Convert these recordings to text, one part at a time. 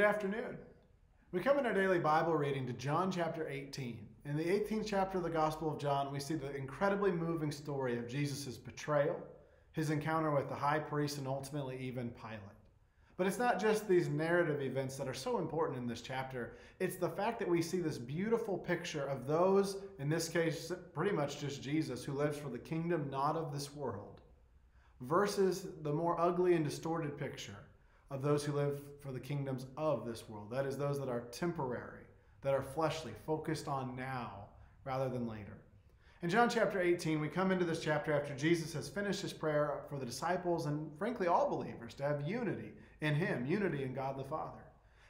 Good afternoon. We come in our daily Bible reading to John chapter 18. In the 18th chapter of the Gospel of John, we see the incredibly moving story of Jesus' betrayal, his encounter with the high priest, and ultimately even Pilate. But it's not just these narrative events that are so important in this chapter. It's the fact that we see this beautiful picture of those, in this case, pretty much just Jesus, who lives for the kingdom not of this world, versus the more ugly and distorted picture of those who live for the kingdoms of this world. That is, those that are temporary, that are fleshly, focused on now rather than later. In John chapter 18, we come into this chapter after Jesus has finished his prayer for the disciples and frankly all believers to have unity in him, unity in God the Father.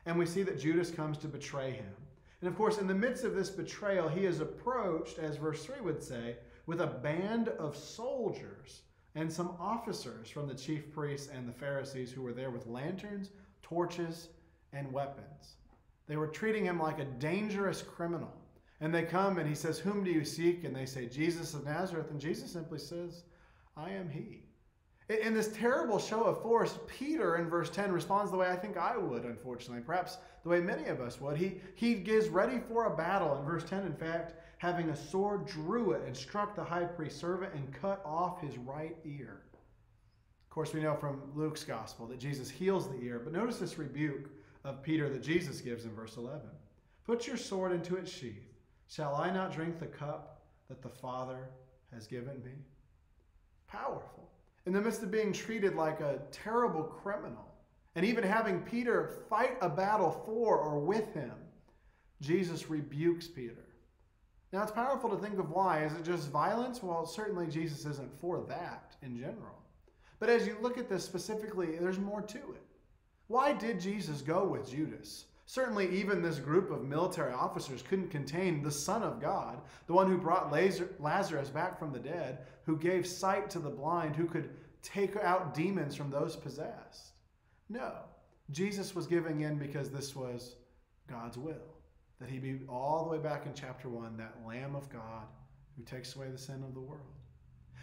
And we see that Judas comes to betray him. And of course, in the midst of this betrayal, he is approached, as verse 3 would say, with a band of soldiers and some officers from the chief priests and the Pharisees who were there with lanterns, torches, and weapons. They were treating him like a dangerous criminal. And they come and he says, "Whom do you seek?" And they say, "Jesus of Nazareth." And Jesus simply says, "I am he." In this terrible show of force, Peter in verse 10 responds the way I think I would, unfortunately, perhaps the way many of us would. He gets ready for a battle. In verse 10, in fact, having a sword, drew it and struck the high priest's servant and cut off his right ear. Of course, we know from Luke's gospel that Jesus heals the ear, but notice this rebuke of Peter that Jesus gives in verse 11. "Put your sword into its sheath. Shall I not drink the cup that the Father has given me?" Powerful. In the midst of being treated like a terrible criminal, and even having Peter fight a battle for or with him, Jesus rebukes Peter. Now, it's powerful to think of why. Is it just violence? Well, certainly Jesus isn't for that in general. But as you look at this specifically, there's more to it. Why did Jesus go with Judas? Certainly, even this group of military officers couldn't contain the Son of God, the one who brought Lazarus back from the dead, who gave sight to the blind, who could take out demons from those possessed. No, Jesus was giving in because this was God's will, that he be all the way back in chapter 1, that Lamb of God who takes away the sin of the world.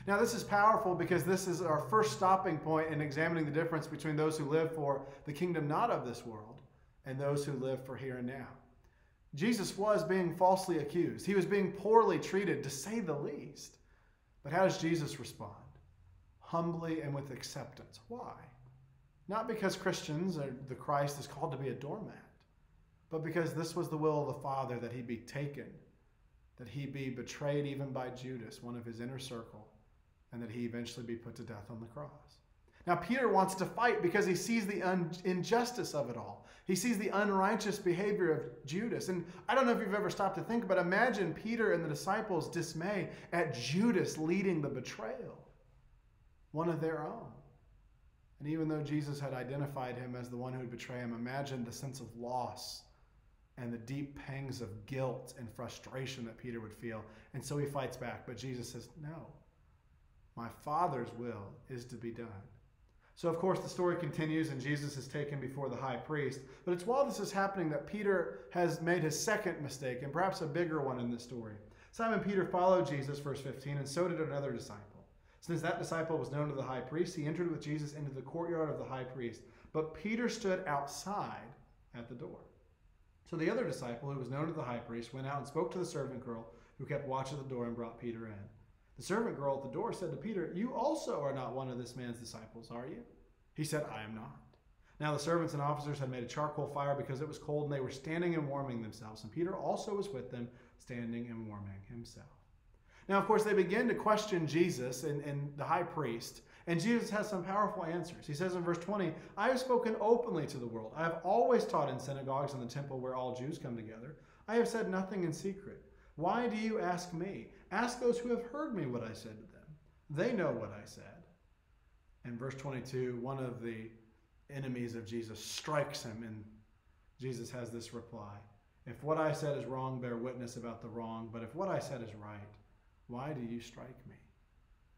Now, this is powerful because this is our first stopping point in examining the difference between those who live for the kingdom not of this world and those who live for here and now. Jesus was being falsely accused. He was being poorly treated, to say the least. But how does Jesus respond? Humbly and with acceptance. Why? Not because Christians or the Christ is called to be a doormat, but because this was the will of the Father, that he be taken, that he be betrayed even by Judas, one of his inner circle, and that he eventually be put to death on the cross. Now, Peter wants to fight because he sees the injustice of it all. He sees the unrighteous behavior of Judas. And I don't know if you've ever stopped to think, but imagine Peter and the disciples' dismay at Judas leading the betrayal, one of their own. And even though Jesus had identified him as the one who would betray him, imagine the sense of loss and the deep pangs of guilt and frustration that Peter would feel. And so he fights back. But Jesus says, "No, my Father's will is to be done." So, of course, the story continues and Jesus is taken before the high priest. But it's while this is happening that Peter has made his second mistake, and perhaps a bigger one in this story. Simon Peter followed Jesus, verse 15, and so did another disciple. Since that disciple was known to the high priest, he entered with Jesus into the courtyard of the high priest. But Peter stood outside at the door. So the other disciple, who was known to the high priest, went out and spoke to the servant girl who kept watch at the door and brought Peter in. The servant girl at the door said to Peter, "You also are not one of this man's disciples, are you?" He said, "I am not." Now the servants and officers had made a charcoal fire because it was cold, and they were standing and warming themselves. And Peter also was with them, standing and warming himself. Now, of course, they begin to question Jesus and the high priest. And Jesus has some powerful answers. He says in verse 20, "I have spoken openly to the world. I have always taught in synagogues and the temple where all Jews come together. I have said nothing in secret. Why do you ask me? Ask those who have heard me what I said to them. They know what I said." In verse 22, one of the enemies of Jesus strikes him, and Jesus has this reply: "If what I said is wrong, bear witness about the wrong. But if what I said is right, why do you strike me?"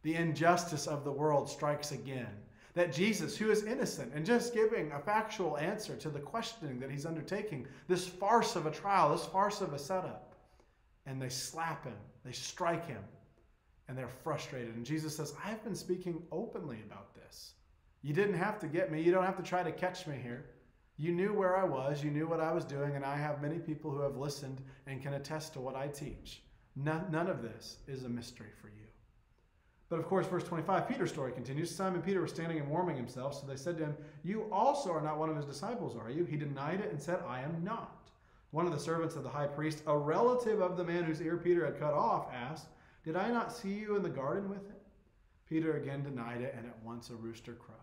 The injustice of the world strikes again. That Jesus, who is innocent and just giving a factual answer to the questioning that he's undertaking, this farce of a trial, this farce of a setup, and they slap him, they strike him, and they're frustrated. And Jesus says, "I've been speaking openly about this. You didn't have to get me. You don't have to try to catch me here. You knew where I was, you knew what I was doing, and I have many people who have listened and can attest to what I teach. None of this is a mystery for you. But of course, verse 25, Peter's story continues. Simon Peter was standing and warming himself, so they said to him, "You also are not one of his disciples, are you?" He denied it and said, "I am not." One of the servants of the high priest, a relative of the man whose ear Peter had cut off, asked, "Did I not see you in the garden with him?" Peter again denied it, and at once a rooster crowed.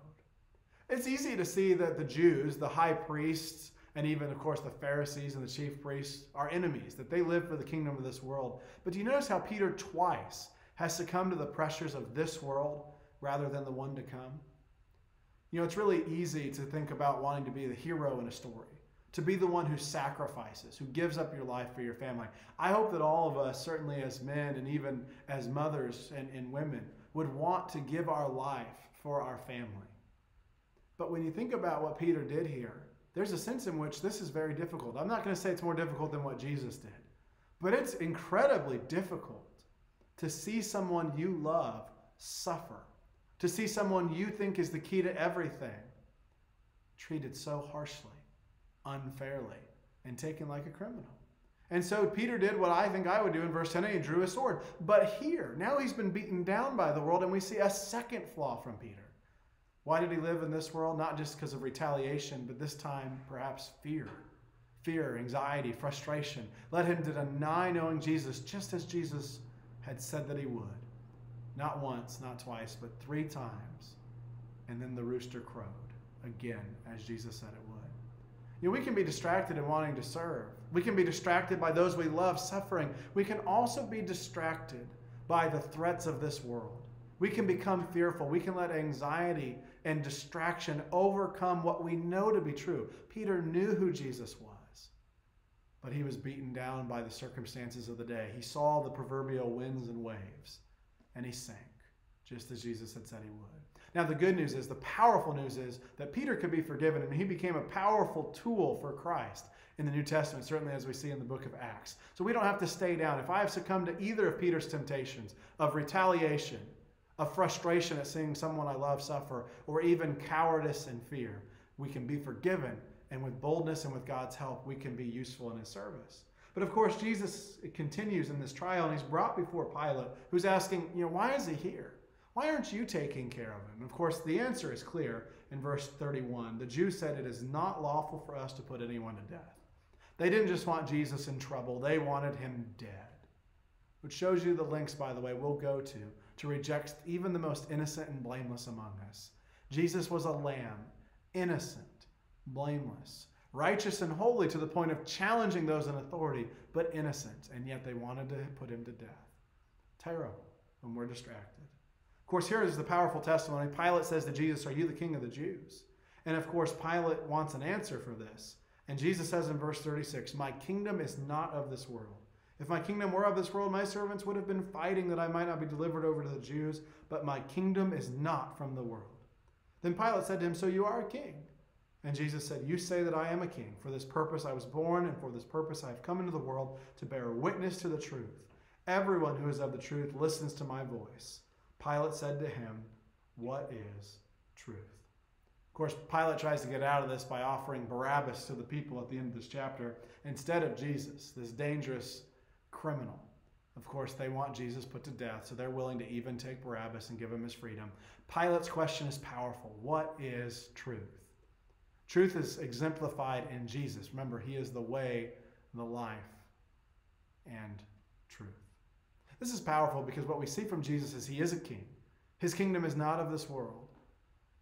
It's easy to see that the Jews, the high priests, and even, of course, the Pharisees and the chief priests are enemies, that they live for the kingdom of this world. But do you notice how Peter twice has succumbed to the pressures of this world rather than the one to come? You know, it's really easy to think about wanting to be the hero in a story, to be the one who sacrifices, who gives up your life for your family. I hope that all of us, certainly as men and even as mothers and women, would want to give our life for our family. But when you think about what Peter did here, there's a sense in which this is very difficult. I'm not going to say it's more difficult than what Jesus did, but it's incredibly difficult to see someone you love suffer, to see someone you think is the key to everything treated so harshly, unfairly, and taken like a criminal. And so Peter did what I think I would do in verse 10, and he drew a sword. But here, now he's been beaten down by the world, and we see a second flaw from Peter. Why did he live in this world? Not just because of retaliation, but this time perhaps fear. Fear, anxiety, frustration led him to deny knowing Jesus, just as Jesus had said that he would. Not once, not twice, but 3 times. And then the rooster crowed again, as Jesus said it would. You know, we can be distracted in wanting to serve. We can be distracted by those we love suffering. We can also be distracted by the threats of this world. We can become fearful. We can let anxiety and distraction overcome what we know to be true. Peter knew who Jesus was, but he was beaten down by the circumstances of the day. He saw the proverbial winds and waves, and he sank, just as Jesus had said he would. Now, the good news is, the powerful news is that Peter could be forgiven, and he became a powerful tool for Christ in the New Testament, certainly as we see in the book of Acts. So we don't have to stay down. If I have succumbed to either of Peter's temptations of retaliation, of frustration at seeing someone I love suffer, or even cowardice and fear, we can be forgiven, and with boldness and with God's help, we can be useful in his service. But of course, Jesus continues in this trial, and he's brought before Pilate, who's asking, why is he here? Why aren't you taking care of him? Of course, the answer is clear in verse 31. The Jews said, "It is not lawful for us to put anyone to death." They didn't just want Jesus in trouble, they wanted him dead. Which shows you the lengths, by the way, we'll go to reject even the most innocent and blameless among us. Jesus was a lamb, innocent, blameless, righteous and holy to the point of challenging those in authority, but innocent, and yet they wanted to put him to death. Terrible when we're distracted. Of course, here is the powerful testimony. Pilate says to Jesus, "Are you the king of the Jews?" And of course, Pilate wants an answer for this. And Jesus says in verse 36, "My kingdom is not of this world. If my kingdom were of this world, my servants would have been fighting that I might not be delivered over to the Jews, but my kingdom is not from the world." Then Pilate said to him, "So you are a king?" And Jesus said, "You say that I am a king. For this purpose I was born, and for this purpose I have come into the world, to bear witness to the truth. Everyone who is of the truth listens to my voice." Pilate said to him, "What is truth?" Of course, Pilate tries to get out of this by offering Barabbas to the people at the end of this chapter instead of Jesus, this dangerous criminal. Of course, they want Jesus put to death, so they're willing to even take Barabbas and give him his freedom. Pilate's question is powerful. What is truth? Truth is exemplified in Jesus. Remember, he is the way, the life, and truth. This is powerful because what we see from Jesus is he is a king. His kingdom is not of this world,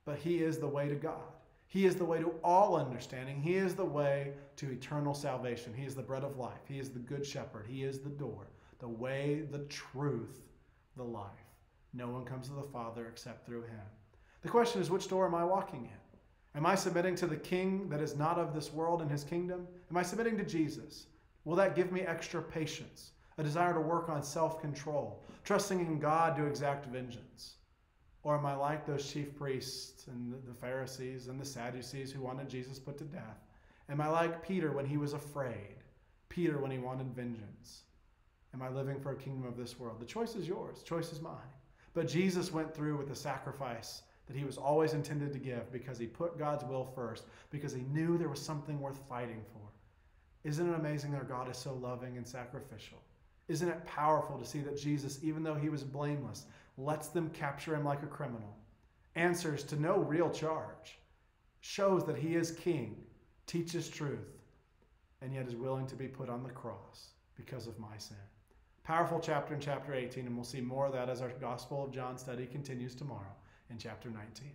but he is the way to God. He is the way to all understanding. He is the way to eternal salvation. He is the bread of life. He is the good shepherd. He is the door, the way, the truth, the life. No one comes to the Father except through him. The question is, which door am I walking in? Am I submitting to the king that is not of this world and his kingdom? Am I submitting to Jesus? Will that give me extra patience, a desire to work on self-control, trusting in God to exact vengeance? Or am I like those chief priests and the Pharisees and the Sadducees who wanted Jesus put to death? Am I like Peter when he was afraid? Peter when he wanted vengeance? Am I living for a kingdom of this world? The choice is yours. The choice is mine. But Jesus went through with the sacrifice that he was always intended to give because he put God's will first, because he knew there was something worth fighting for. Isn't it amazing our God is so loving and sacrificial? Isn't it powerful to see that Jesus, even though he was blameless, lets them capture him like a criminal, answers to no real charge, shows that he is king, teaches truth, and yet is willing to be put on the cross because of my sin. Powerful chapter in chapter 18, and we'll see more of that as our Gospel of John study continues tomorrow in chapter 19.